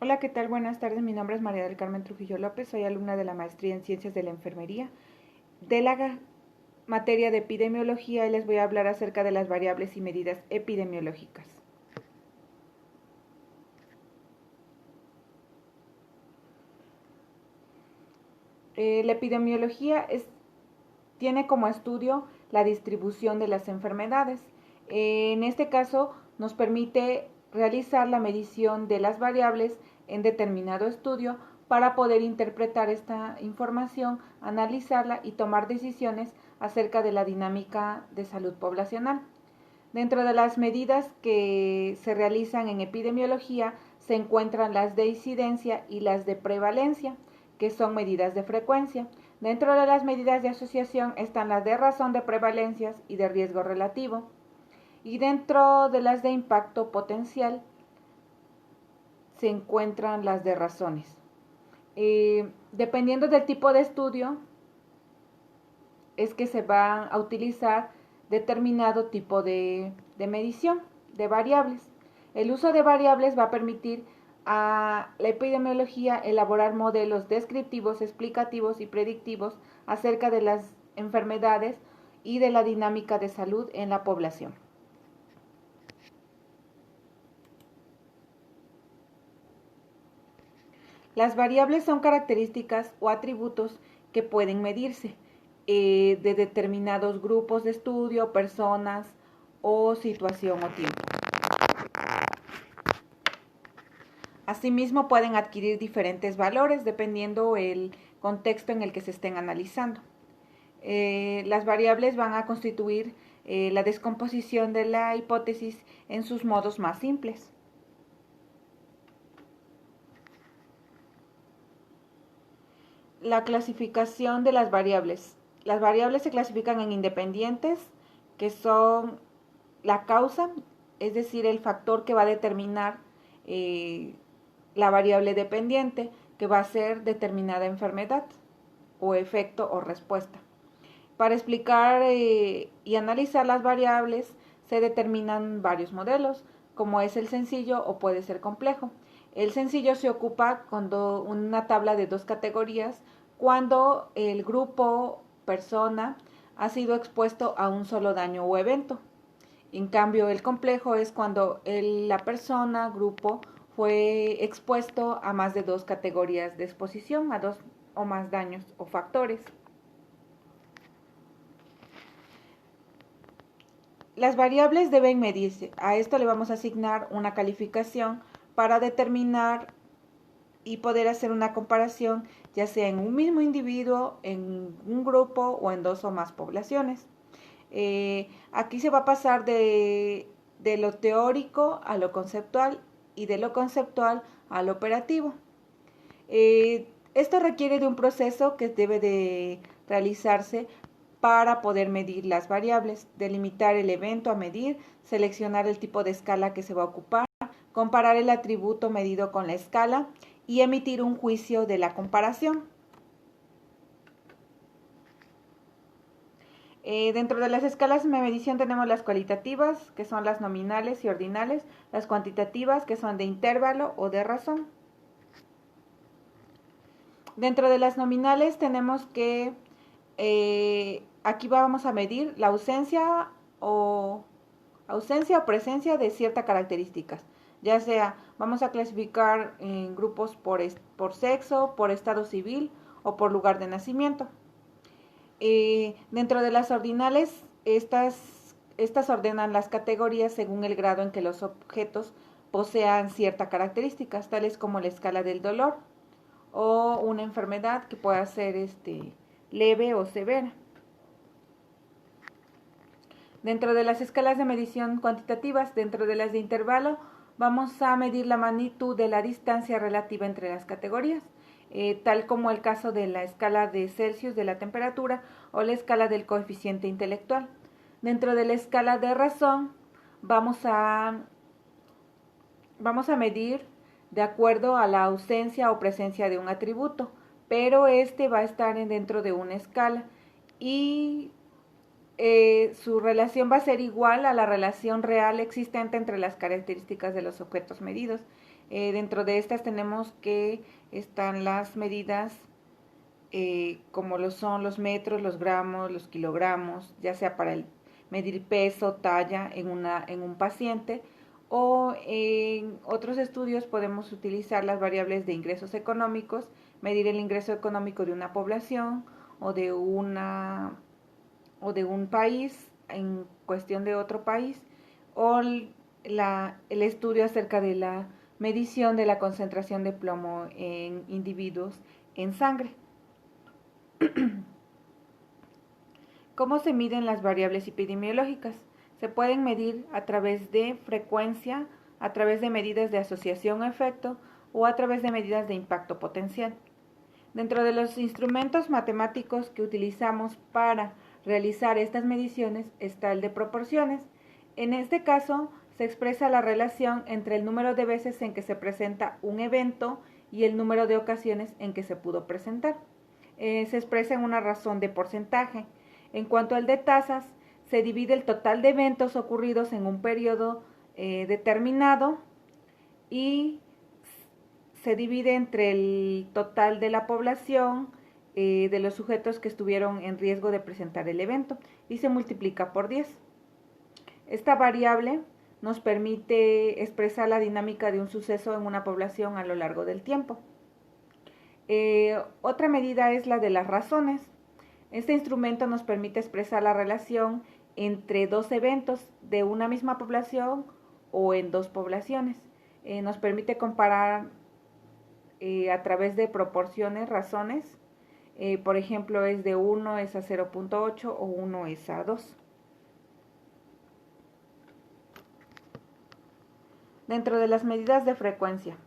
Hola, ¿qué tal? Buenas tardes. Mi nombre es María del Carmen Trujillo López. Soy alumna de la maestría en Ciencias de la Enfermería de la materia de epidemiología y les voy a hablar acerca de las variables y medidas epidemiológicas. La epidemiología tiene como estudio la distribución de las enfermedades. En este caso, nos permite realizar la medición de las variables en determinado estudio para poder interpretar esta información, analizarla y tomar decisiones acerca de la dinámica de salud poblacional. Dentro de las medidas que se realizan en epidemiología se encuentran las de incidencia y las de prevalencia, que son medidas de frecuencia. Dentro de las medidas de asociación están las de razón de prevalencias y de riesgo relativo. Y dentro de las de impacto potencial se encuentran las de razones. Dependiendo del tipo de estudio, es que se va a utilizar determinado tipo de medición de variables. El uso de variables va a permitir a la epidemiología elaborar modelos descriptivos, explicativos y predictivos acerca de las enfermedades y de la dinámica de salud en la población. Las variables son características o atributos que pueden medirse de determinados grupos de estudio, personas o situación o tiempo. Asimismo, pueden adquirir diferentes valores dependiendo el contexto en el que se estén analizando. Las variables van a constituir la descomposición de la hipótesis en sus modos más simples. La clasificación de las variables. Las variables se clasifican en independientes, que son la causa, es decir, el factor que va a determinar la variable dependiente, que va a ser determinada enfermedad o efecto o respuesta. Para explicar y analizar las variables se determinan varios modelos, como es el sencillo o puede ser complejo. El sencillo se ocupa cuando una tabla de dos categorías, cuando el grupo persona ha sido expuesto a un solo daño o evento. En cambio, el complejo es cuando la persona, grupo, fue expuesto a más de dos categorías de exposición, a dos o más daños o factores. Las variables deben medirse. A esto le vamos a asignar una calificación para determinar y poder hacer una comparación, ya sea en un mismo individuo, en un grupo o en dos o más poblaciones. Aquí se va a pasar de lo teórico a lo conceptual y de lo conceptual al operativo. Esto requiere de un proceso que debe de realizarse para poder medir las variables, delimitar el evento a medir, seleccionar el tipo de escala que se va a ocupar, comparar el atributo medido con la escala y emitir un juicio de la comparación. Dentro de las escalas de medición tenemos las cualitativas, que son las nominales y ordinales, las cuantitativas, que son de intervalo o de razón. Dentro de las nominales tenemos que aquí vamos a medir la ausencia o presencia de ciertas características, ya sea vamos a clasificar en grupos por sexo, por estado civil o por lugar de nacimiento. Dentro de las ordinales, estas ordenan las categorías según el grado en que los objetos posean ciertas características, tales como la escala del dolor o una enfermedad que pueda ser leve o severa. Dentro de las escalas de medición cuantitativas, dentro de las de intervalo, vamos a medir la magnitud de la distancia relativa entre las categorías, tal como el caso de la escala de Celsius de la temperatura o la escala del coeficiente intelectual. Dentro de la escala de razón, vamos a medir de acuerdo a la ausencia o presencia de un atributo, pero este va a estar dentro de una escala y Su relación va a ser igual a la relación real existente entre las características de los objetos medidos. Dentro de estas tenemos que están las medidas como lo son los metros, los gramos, los kilogramos, ya sea para medir peso, talla en un paciente, o en otros estudios podemos utilizar las variables de ingresos económicos, medir el ingreso económico de una población o de un país en cuestión de otro país, o el estudio acerca de la medición de la concentración de plomo en individuos en sangre. ¿Cómo se miden las variables epidemiológicas? Se pueden medir a través de frecuencia, a través de medidas de asociación o efecto o a través de medidas de impacto potencial. Dentro de los instrumentos matemáticos que utilizamos para realizar estas mediciones está el de proporciones. En este caso, se expresa la relación entre el número de veces en que se presenta un evento y el número de ocasiones en que se pudo presentar. Se expresa en una razón de porcentaje. En cuanto al de tasas, se divide el total de eventos ocurridos en un periodo determinado y se divide entre el total de la población de los sujetos que estuvieron en riesgo de presentar el evento y se multiplica por 10. Esta variable nos permite expresar la dinámica de un suceso en una población a lo largo del tiempo. Otra medida es la de las razones. Este instrumento nos permite expresar la relación entre dos eventos de una misma población o en dos poblaciones. Nos permite comparar a través de proporciones, razones. Por ejemplo, es de 1 es a 0.8 o 1 es a 2. Dentro de las medidas de frecuencia.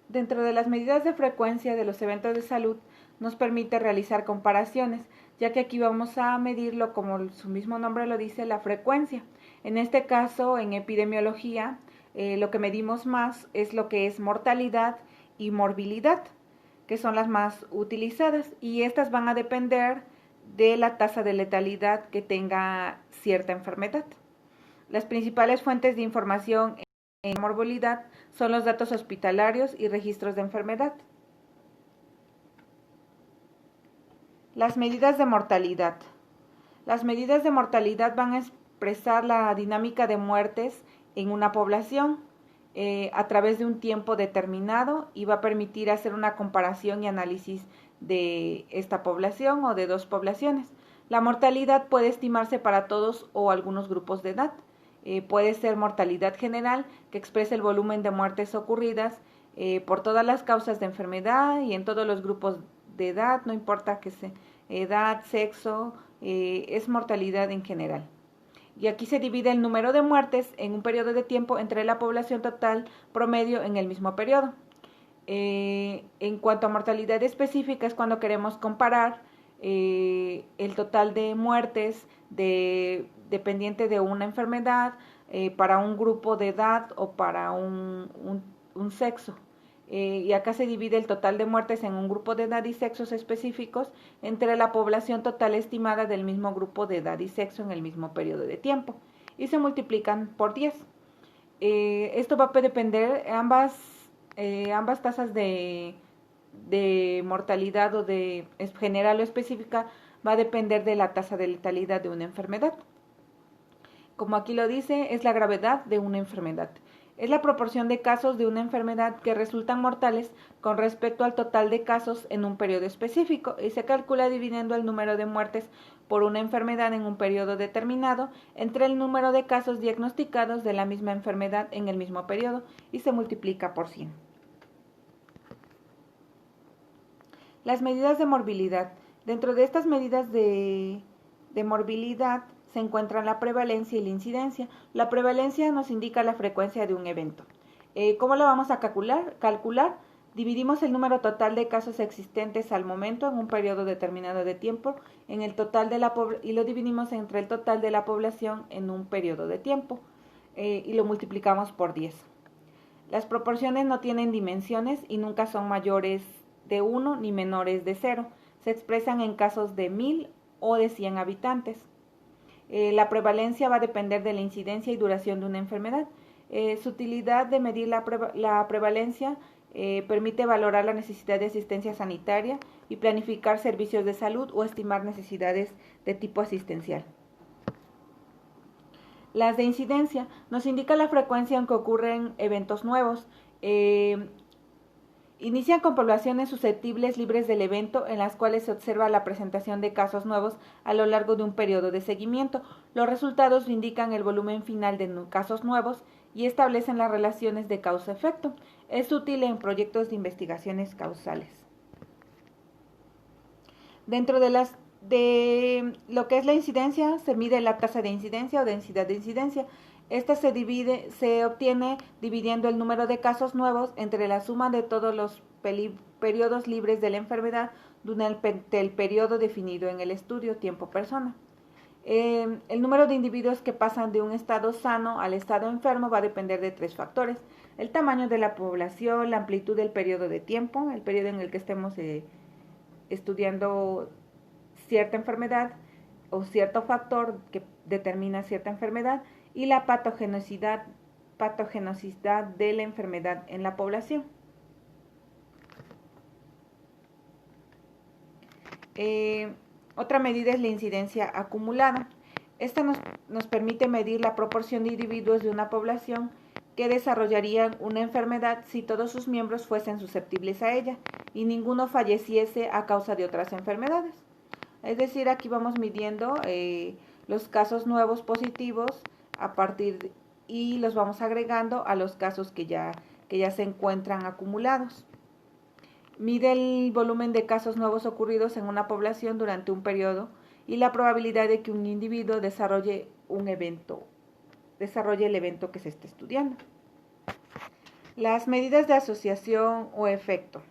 Dentro de las medidas de frecuencia de los eventos de salud nos permite realizar comparaciones, ya que aquí vamos a medirlo, como su mismo nombre lo dice, la frecuencia. En este caso, en epidemiología, lo que medimos más es lo que es mortalidad y morbilidad, que son las más utilizadas, y estas van a depender de la tasa de letalidad que tenga cierta enfermedad. Las principales fuentes de información en morbilidad son los datos hospitalarios y registros de enfermedad. Las medidas de mortalidad. Las medidas de mortalidad van a expresar la dinámica de muertes en una población a través de un tiempo determinado y va a permitir hacer una comparación y análisis de esta población o de dos poblaciones. La mortalidad puede estimarse para todos o algunos grupos de edad. Puede ser mortalidad general, que expresa el volumen de muertes ocurridas por todas las causas de enfermedad y en todos los grupos de edad, no importa que sea edad, sexo, es mortalidad en general. Y aquí se divide el número de muertes en un periodo de tiempo entre la población total promedio en el mismo periodo. En cuanto a mortalidad específica es cuando queremos comparar el total de muertes dependiente de una enfermedad para un grupo de edad o para un sexo. Y acá se divide el total de muertes en un grupo de edad y sexos específicos entre la población total estimada del mismo grupo de edad y sexo en el mismo periodo de tiempo y se multiplican por 10. Esto va a depender, ambas tasas de mortalidad o de general o específica va a depender de la tasa de letalidad de una enfermedad. Como aquí lo dice, es la gravedad de una enfermedad. Es la proporción de casos de una enfermedad que resultan mortales con respecto al total de casos en un periodo específico y se calcula dividiendo el número de muertes por una enfermedad en un periodo determinado entre el número de casos diagnosticados de la misma enfermedad en el mismo periodo y se multiplica por 100. Las medidas de morbilidad. Dentro de estas medidas de morbilidad se encuentran la prevalencia y la incidencia. La prevalencia nos indica la frecuencia de un evento. ¿Cómo lo vamos a calcular? Dividimos el número total de casos existentes al momento en un periodo determinado de tiempo en el total de y lo dividimos entre el total de la población en un periodo de tiempo. y lo multiplicamos por 10. Las proporciones no tienen dimensiones y nunca son mayores de 1 ni menores de 0. Se expresan en casos de 1000 o de 100 habitantes. La prevalencia va a depender de la incidencia y duración de una enfermedad. Su utilidad de medir la prevalencia permite valorar la necesidad de asistencia sanitaria y planificar servicios de salud o estimar necesidades de tipo asistencial. Las de incidencia nos indica la frecuencia en que ocurren eventos nuevos. Inician con poblaciones susceptibles libres del evento en las cuales se observa la presentación de casos nuevos a lo largo de un periodo de seguimiento. Los resultados indican el volumen final de casos nuevos y establecen las relaciones de causa-efecto. Es útil en proyectos de investigaciones causales. Dentro de lo que es la incidencia, se mide la tasa de incidencia o densidad de incidencia. Esta se obtiene dividiendo el número de casos nuevos entre la suma de todos los periodos libres de la enfermedad durante el periodo definido en el estudio tiempo-persona. El número de individuos que pasan de un estado sano al estado enfermo va a depender de 3 factores: el tamaño de la población, la amplitud del periodo de tiempo, el periodo en el que estemos estudiando cierta enfermedad o cierto factor que determina cierta enfermedad, y la patogenosidad de la enfermedad en la población. Otra medida es la incidencia acumulada. Esta nos permite medir la proporción de individuos de una población que desarrollarían una enfermedad si todos sus miembros fuesen susceptibles a ella y ninguno falleciese a causa de otras enfermedades. Es decir, aquí vamos midiendo los casos nuevos positivos y los vamos agregando a los casos que ya se encuentran acumulados. Mide el volumen de casos nuevos ocurridos en una población durante un periodo y la probabilidad de que un individuo desarrolle el evento que se está estudiando. Las medidas de asociación o efecto.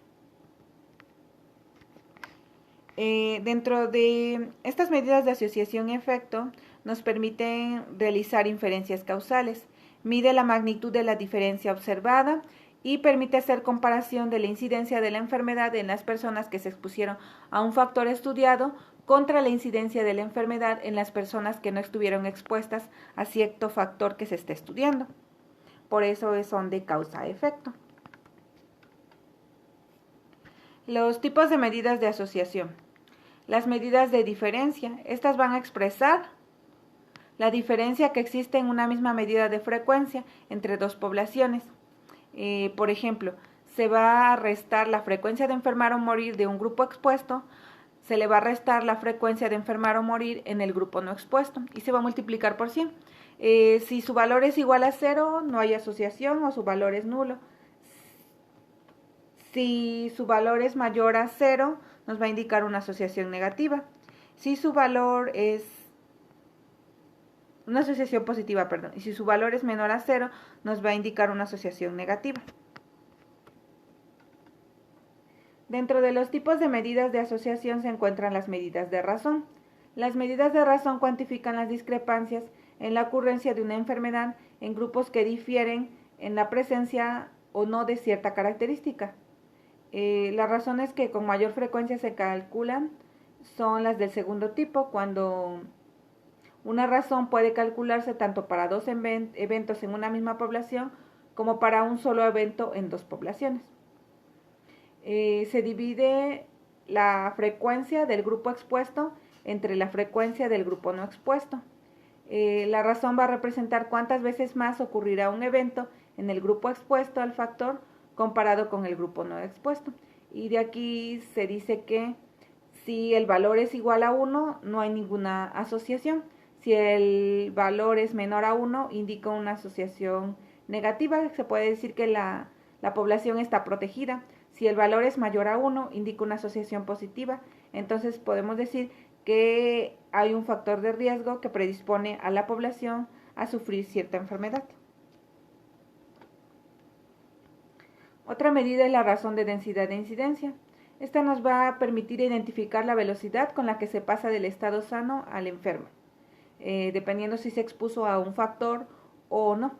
Dentro de estas medidas de asociación y efecto nos permiten realizar inferencias causales. Mide la magnitud de la diferencia observada y permite hacer comparación de la incidencia de la enfermedad en las personas que se expusieron a un factor estudiado contra la incidencia de la enfermedad en las personas que no estuvieron expuestas a cierto factor que se está estudiando. Por eso son de causa-efecto. Los tipos de medidas de asociación. Las medidas de diferencia. Estas van a expresar la diferencia que existe en una misma medida de frecuencia entre dos poblaciones. Por ejemplo, se va a restar la frecuencia de enfermar o morir de un grupo expuesto, se le va a restar la frecuencia de enfermar o morir en el grupo no expuesto y se va a multiplicar por 100. Si su valor es igual a 0, no hay asociación o su valor es nulo. Si su valor es mayor a 0, nos va a indicar una asociación negativa. Si su valor es una asociación positiva, y si su valor es menor a 0, nos va a indicar una asociación negativa. Dentro de los tipos de medidas de asociación se encuentran las medidas de razón. Las medidas de razón cuantifican las discrepancias en la ocurrencia de una enfermedad en grupos que difieren en la presencia o no de cierta característica. Las razones que con mayor frecuencia se calculan son las del segundo tipo, cuando una razón puede calcularse tanto para 2 eventos en una misma población como para un solo evento en 2 poblaciones. Se divide la frecuencia del grupo expuesto entre la frecuencia del grupo no expuesto. La razón va a representar cuántas veces más ocurrirá un evento en el grupo expuesto al factor comparado con el grupo no expuesto. Y de aquí se dice que si el valor es igual a 1, no hay ninguna asociación. Si el valor es menor a 1, indica una asociación negativa. Se puede decir que la población está protegida. Si el valor es mayor a 1, indica una asociación positiva. Entonces podemos decir que hay un factor de riesgo que predispone a la población a sufrir cierta enfermedad. Otra medida es la razón de densidad de incidencia. Esta nos va a permitir identificar la velocidad con la que se pasa del estado sano al enfermo, dependiendo si se expuso a un factor o no.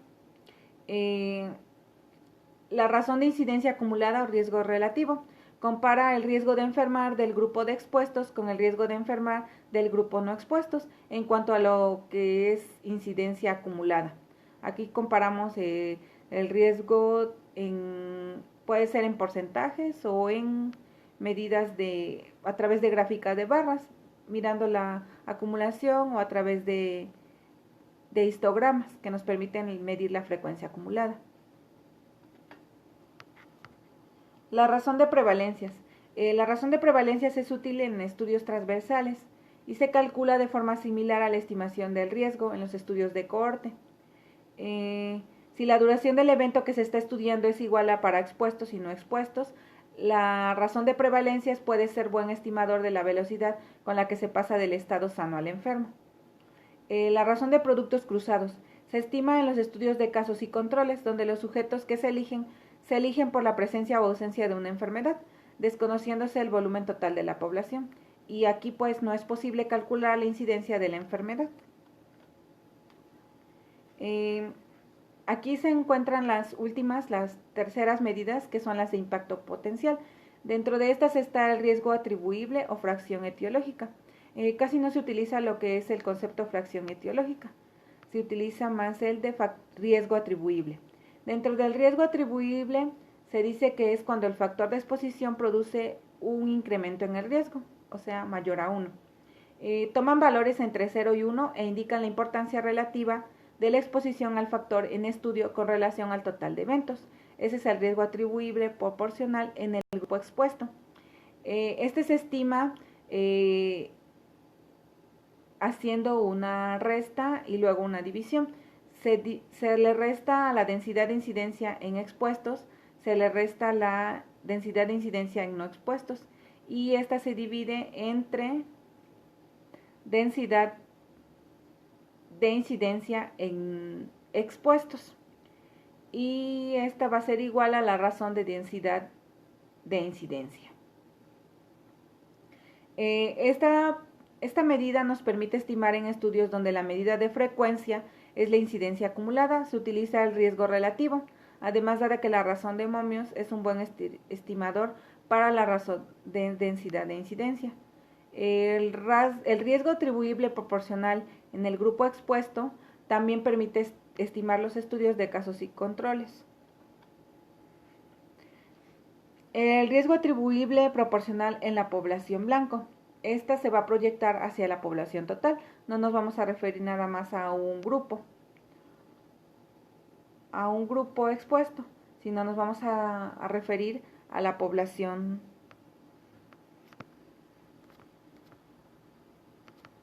La razón de incidencia acumulada o riesgo relativo. Compara el riesgo de enfermar del grupo de expuestos con el riesgo de enfermar del grupo no expuestos en cuanto a lo que es incidencia acumulada. Aquí comparamos el riesgo puede ser en porcentajes o en medidas a través de gráficas de barras, mirando la acumulación o a través de histogramas que nos permiten medir la frecuencia acumulada. La razón de prevalencias. La razón de prevalencias es útil en estudios transversales y se calcula de forma similar a la estimación del riesgo en los estudios de cohorte. Si la duración del evento que se está estudiando es igual a para expuestos y no expuestos, la razón de prevalencias puede ser buen estimador de la velocidad con la que se pasa del estado sano al enfermo. La razón de productos cruzados. Se estima en los estudios de casos y controles, donde los sujetos que se eligen por la presencia o ausencia de una enfermedad, desconociéndose el volumen total de la población. Y aquí pues no es posible calcular la incidencia de la enfermedad. Aquí se encuentran las terceras medidas, que son las de impacto potencial. Dentro de estas está el riesgo atribuible o fracción etiológica. Casi no se utiliza lo que es el concepto fracción etiológica. Se utiliza más el de riesgo atribuible. Dentro del riesgo atribuible se dice que es cuando el factor de exposición produce un incremento en el riesgo, o sea, mayor a 1. Toman valores entre 0 y 1 e indican la importancia relativa de la exposición al factor en estudio con relación al total de eventos. Ese es el riesgo atribuible proporcional en el grupo expuesto. Este se estima haciendo una resta y luego una división. Se le resta a la densidad de incidencia en expuestos, se le resta la densidad de incidencia en no expuestos y esta se divide entre densidad de incidencia en expuestos y esta va a ser igual a la razón de densidad de incidencia. Esta medida nos permite estimar en estudios donde la medida de frecuencia es la incidencia acumulada, se utiliza el riesgo relativo, además dada que la razón de momios es un buen estimador para la razón de densidad de incidencia. El riesgo atribuible proporcional en el grupo expuesto también permite estimar los estudios de casos y controles. El riesgo atribuible proporcional en la población blanco. Esta se va a proyectar hacia la población total. No nos vamos a referir nada más a un grupo expuesto, sino nos vamos a referir a la población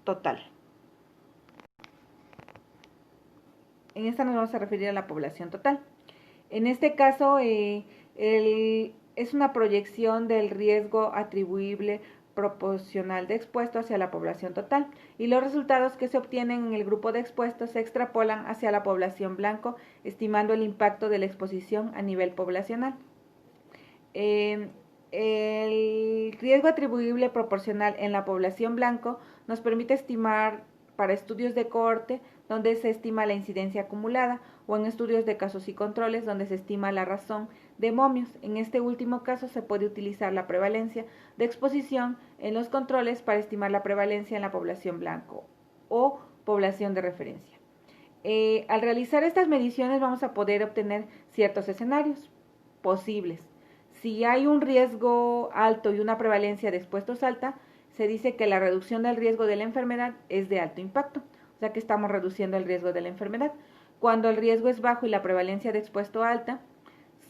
total. En esta nos vamos a referir a la población total. En este caso, es una proyección del riesgo atribuible proporcional de expuesto hacia la población total y los resultados que se obtienen en el grupo de expuestos se extrapolan hacia la población blanco, estimando el impacto de la exposición a nivel poblacional. El riesgo atribuible proporcional en la población blanco nos permite estimar para estudios de cohorte donde se estima la incidencia acumulada o en estudios de casos y controles donde se estima la razón de momios. En este último caso se puede utilizar la prevalencia de exposición en los controles para estimar la prevalencia en la población blanco o población de referencia. Al realizar estas mediciones vamos a poder obtener ciertos escenarios posibles. Si hay un riesgo alto y una prevalencia de expuestos alta, se dice que la reducción del riesgo de la enfermedad es de alto impacto, o sea que estamos reduciendo el riesgo de la enfermedad. Cuando el riesgo es bajo y la prevalencia de expuesto alta,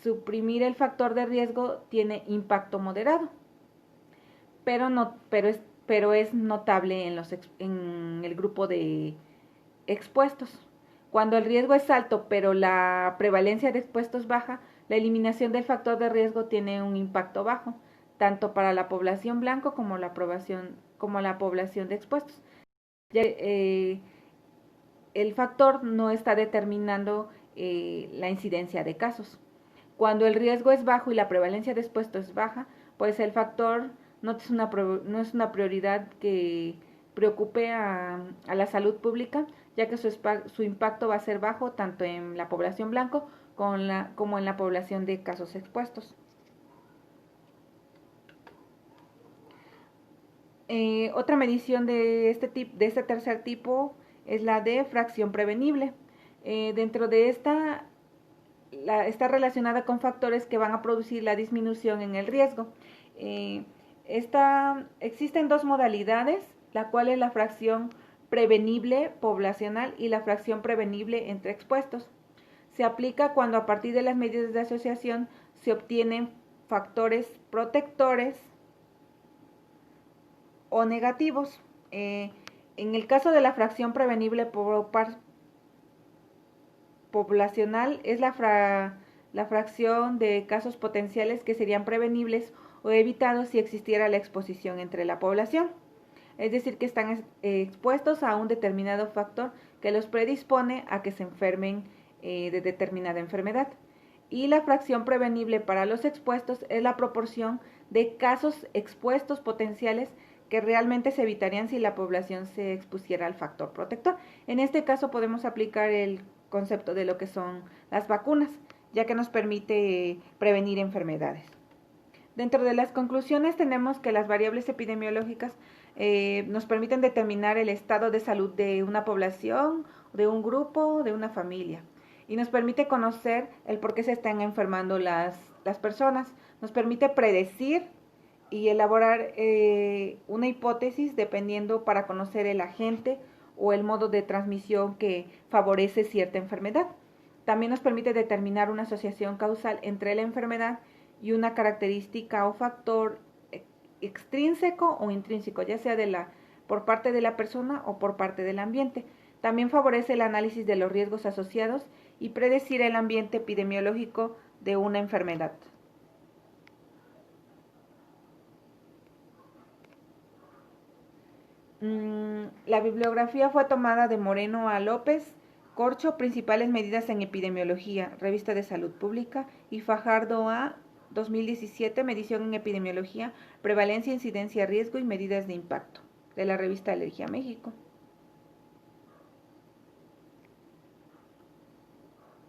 suprimir el factor de riesgo tiene impacto moderado, pero es notable en el grupo de expuestos. Cuando el riesgo es alto, pero la prevalencia de expuestos baja, la eliminación del factor de riesgo tiene un impacto bajo, tanto para la población blanco como la población de expuestos. El factor no está determinando la incidencia de casos. Cuando el riesgo es bajo y la prevalencia de expuestos es baja, pues el factor no es una prioridad que preocupe a la salud pública, ya que su impacto va a ser bajo tanto en la población blanco como en la población de casos expuestos. Otra medición de este tercer tipo es la de fracción prevenible. Dentro de está relacionada con factores que van a producir la disminución en el riesgo. Existen dos modalidades, la cual es la fracción prevenible poblacional y la fracción prevenible entre expuestos. Se aplica cuando a partir de las medidas de asociación se obtienen factores protectores o negativos. En el caso de la fracción prevenible poblacional es la fracción de casos potenciales que serían prevenibles o evitados si existiera la exposición entre la población. Es decir, que están expuestos a un determinado factor que los predispone a que se enfermen de determinada enfermedad. Y la fracción prevenible para los expuestos es la proporción de casos expuestos potenciales que realmente se evitarían si la población se expusiera al factor protector. En este caso podemos aplicar el concepto de lo que son las vacunas, ya que nos permite prevenir enfermedades. Dentro de las conclusiones tenemos que las variables epidemiológicas nos permiten determinar el estado de salud de una población, de un grupo, de una familia. Y nos permite conocer el por qué se están enfermando las personas. Nos permite predecir y elaborar una hipótesis dependiendo para conocer el agente o el modo de transmisión que favorece cierta enfermedad. También nos permite determinar una asociación causal entre la enfermedad y una característica o factor extrínseco o intrínseco, ya sea por parte de la persona o por parte del ambiente. También favorece el análisis de los riesgos asociados y predecir el ambiente epidemiológico de una enfermedad. La bibliografía fue tomada de Moreno a López, Corcho, Principales medidas en epidemiología, Revista de Salud Pública, y Fajardo a 2017, Medición en epidemiología, Prevalencia, Incidencia, Riesgo y Medidas de Impacto, de la revista Alergia México.